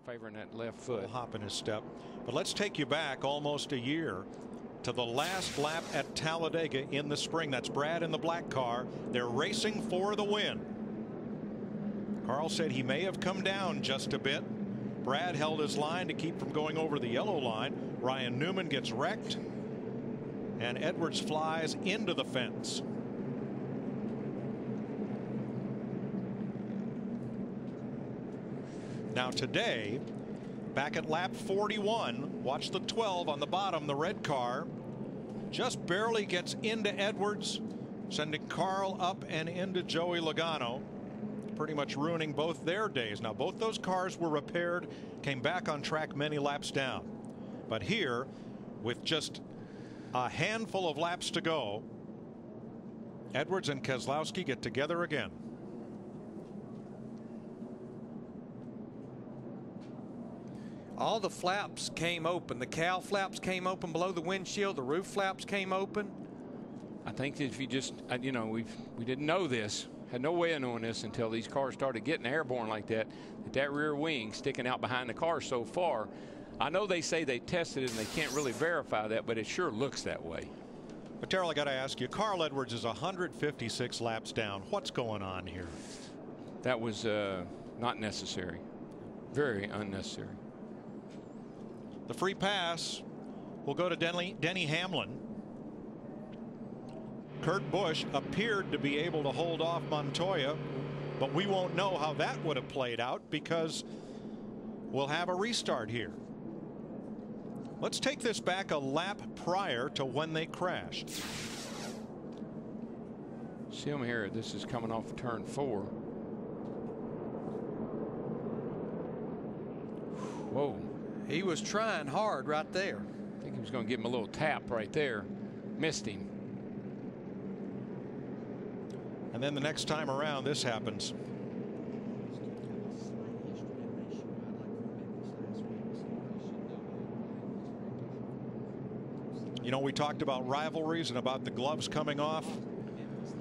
favoring that left foot. Hop in his step. But let's take you back almost a year to the last lap at Talladega in the spring. That's Brad in the black car. They're racing for the win. Carl said he may have come down just a bit. Brad held his line to keep from going over the yellow line. Ryan Newman gets wrecked, and Edwards flies into the fence. Now today, back at lap 41, watch the 12 on the bottom, the red car just barely gets into Edwards, sending Carl up and into Joey Logano, pretty much ruining both their days. Now both those cars were repaired, came back on track many laps down. But here, with just a handful of laps to go, Edwards and Keselowski get together again. All the flaps came open. The cowl flaps came open below the windshield. The roof flaps came open. I think if you just, you know, we didn't know this, had no way of knowing this until these cars started getting airborne like that. That rear wing sticking out behind the car so far. I know they say they tested it and they can't really verify that, but it sure looks that way. But Terrell, I got to ask you, Carl Edwards is 156 laps down. What's going on here? That was not necessary. Very unnecessary. The free pass will go to Denny Hamlin. Kurt Busch appeared to be able to hold off Montoya, but we won't know how that would have played out because we'll have a restart here. Let's take this back a lap prior to when they crashed. See them here. This is coming off of turn 4. Whoa. He was trying hard right there. I think he was going to give him a little tap right there. Missed him. And then the next time around, this happens. You know, we talked about rivalries and about the gloves coming off.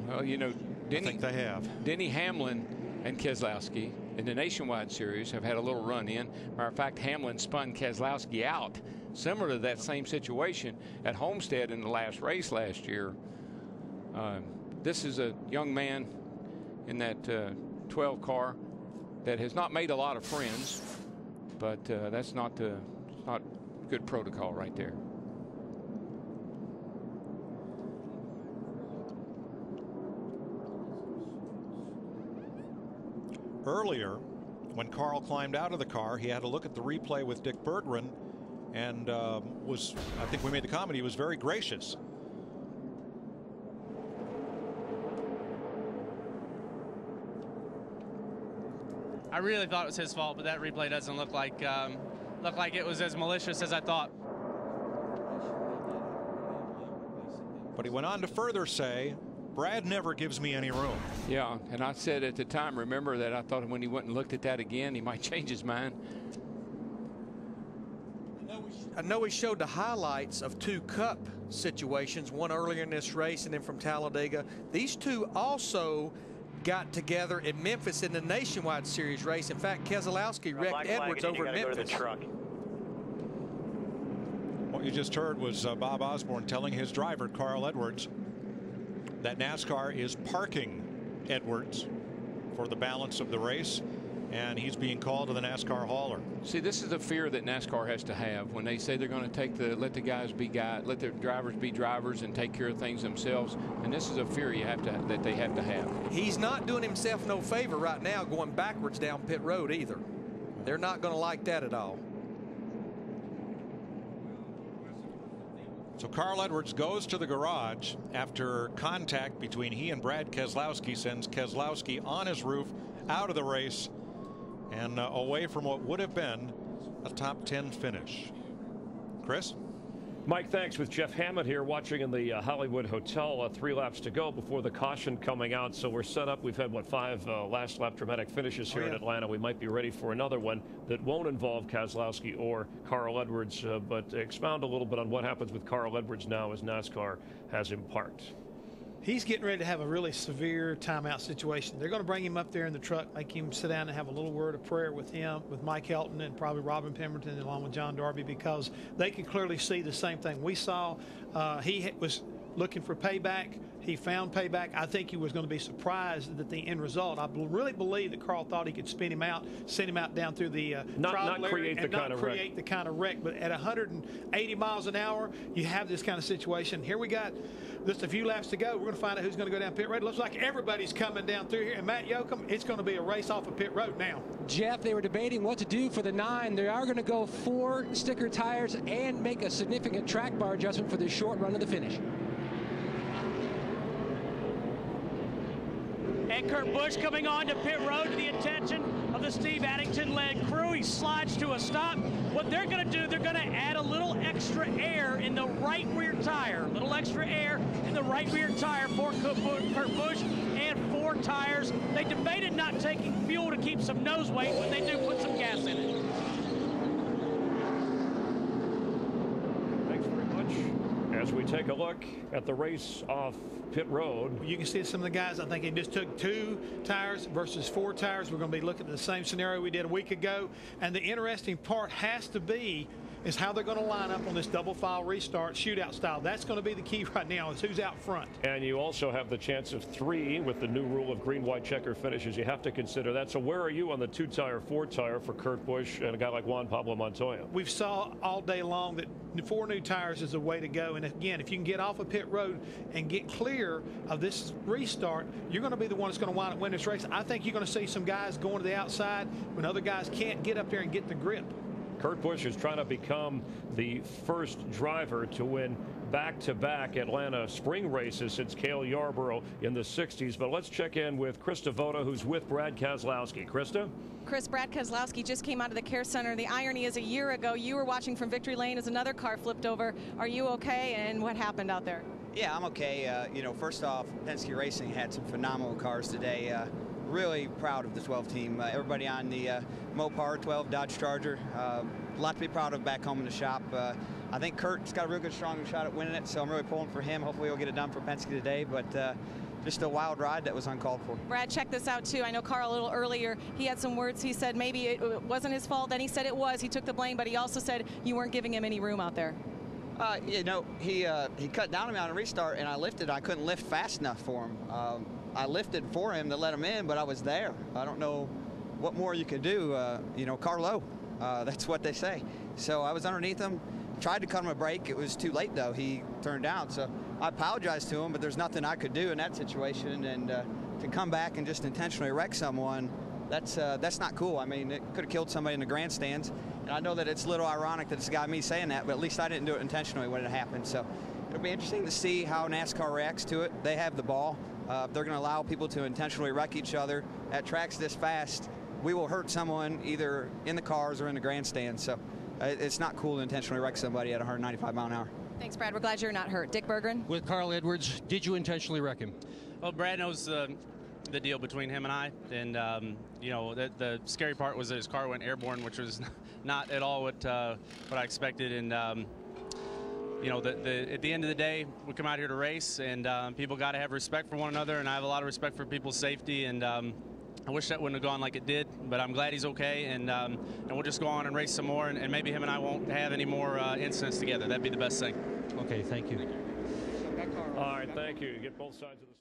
Well, you know, I think they have. Denny Hamlin and Keselowski in the Nationwide Series have had a little run in. Matter of fact, Hamlin spun Keselowski out, similar to that same situation at Homestead in the last race last year. This is a young man in that 12 car that has not made a lot of friends, but that's not good protocol right there. Earlier, when Carl climbed out of the car, he had a look at the replay with Dick Berggren, and I think we made the comment, he was very gracious. I really thought it was his fault, but that replay doesn't look like it was as malicious as I thought. But he went on to further say, Brad never gives me any room. Yeah, and I said at the time, remember that I thought when he went and looked at that again, he might change his mind. I know we showed the highlights of 2 Cup situations, one earlier in this race and then from Talladega. These two also got together in Memphis in the Nationwide Series race. In fact, Keselowski wrecked Edwards over in Memphis. Go to the truck. What you just heard was Bob Osborne telling his driver, Carl Edwards, that NASCAR is parking Edwards for the balance of the race, and he's being called to the NASCAR hauler. See, this is the fear that NASCAR has to have when they say they're going to let the guys be guys, let the drivers be drivers and take care of things themselves. And this is a fear that they have to have. He's not doing himself no favor right now going backwards down pit road either. They're not going to like that at all. So Carl Edwards goes to the garage after contact between he and Brad Keselowski sends Keselowski on his roof out of the race and away from what would have been a top 10 finish. Chris? Mike, thanks. With Jeff Hammond here watching in the Hollywood Hotel. 3 laps to go before the caution coming out. So we're set up. We've had, what, 5 last lap dramatic finishes here in Atlanta. We might be ready for another one that won't involve Keselowski or Carl Edwards. But expound a little bit on what happens with Carl Edwards now as NASCAR has him parked. he's getting ready to have a really severe timeout situation. They're going to bring him up there in the truck, make him sit down and have a little word of prayer with him, with Mike Helton and probably Robin Pemberton along with John Darby, because they can clearly see the same thing we saw. He was looking for payback. He found payback. I think he was going to be surprised at the end result. I really believe that Carl thought he could spin him out, send him out down through the not create the kind of wreck. But at 180 miles an hour, you have this kind of situation. Here we got just a few laps to go. We're going to find out who's going to go down pit road. It looks like everybody's coming down through here. And Matt Yoakum, it's going to be a race off of pit road now. Jeff, they were debating what to do for the 9. They are going to go 4 sticker tires and make a significant track bar adjustment for the short run of the finish. And Kurt Busch coming on to pit road to the attention of the Steve Addington-led crew. He slides to a stop. What they're going to do, they're going to add a little extra air in the right rear tire. A little extra air in the right rear tire for Kurt Busch and 4 tires. They debated not taking fuel to keep some nose weight, but they do put some gas in it. Thanks very much. As we take a look at the race off pit road. You can see some of the guys, I think he just took 2 tires versus 4 tires. We're going to be looking at the same scenario we did a week ago. And the interesting part has to be is how they're going to line up on this double file restart shootout style. That's going to be the key right now, is who's out front. And you also have the chance of 3 with the new rule of green, white checker finishes. You have to consider that. So where are you on the 2-tire, 4-tire for Kurt Busch and a guy like Juan Pablo Montoya? We've saw all day long that 4 new tires is the way to go. And again, if you can get off of pit road and get clear of this restart, you're going to be the one that's going to wind up winning this race. I think you're going to see some guys going to the outside when other guys can't get up there and get the grip. Kurt Busch is trying to become the first driver to win back-to-back Atlanta spring races since Cale Yarborough in the 60s. But let's check in with Krista Voda, who's with Brad Keselowski. Krista? Chris, Brad Keselowski just came out of the care center. The irony is a year ago, you were watching from victory lane as another car flipped over. Are you okay? And what happened out there? Yeah, I'm okay. You know, first off, Penske Racing had some phenomenal cars today. Really proud of the 12 team. Everybody on the Mopar 12 Dodge Charger. A lot to be proud of back home in the shop. I think Kurt's got a real good, strong shot at winning it, so I'm really pulling for him. Hopefully he'll get it done for Penske today, but just a wild ride that was uncalled for. Brad, check this out, too. I know Carl a little earlier, he had some words. He said maybe it wasn't his fault. Then he said it was. He took the blame, but he also said you weren't giving him any room out there. You know, he cut down on me on a restart, and I lifted. I couldn't lift fast enough for him. I lifted for him to let him in, but I was there. I don't know what more you could do. You know, Carlo, that's what they say. So I was underneath him, tried to cut him a break. It was too late, though. He turned down. So I apologized to him, but there's nothing I could do in that situation. And to come back and just intentionally wreck someone, that's not cool. I mean, it could have killed somebody in the grandstands. And I know that it's a little ironic that it's got me saying that, but at least I didn't do it intentionally when it happened. So it'll be interesting to see how NASCAR reacts to it. They have the ball. If they're going to allow people to intentionally wreck each other at tracks this fast, we will hurt someone either in the cars or in the grandstand. So it's not cool to intentionally wreck somebody at 195 mile an hour. Thanks, Brad. We're glad you're not hurt. Dick Berggren? With Carl Edwards, did you intentionally wreck him? Well, Brad knows the deal between him and I, and you know, the scary part was that his car went airborne, which was not at all what I expected. And you know, at the end of the day, we come out here to race, and people got to have respect for one another, and I have a lot of respect for people's safety, and I wish that wouldn't have gone like it did, but I'm glad he's okay, and we'll just go on and race some more, and maybe him and I won't have any more incidents together. That'd be the best thing. Okay, thank you. All right, thank you. You get both sides of the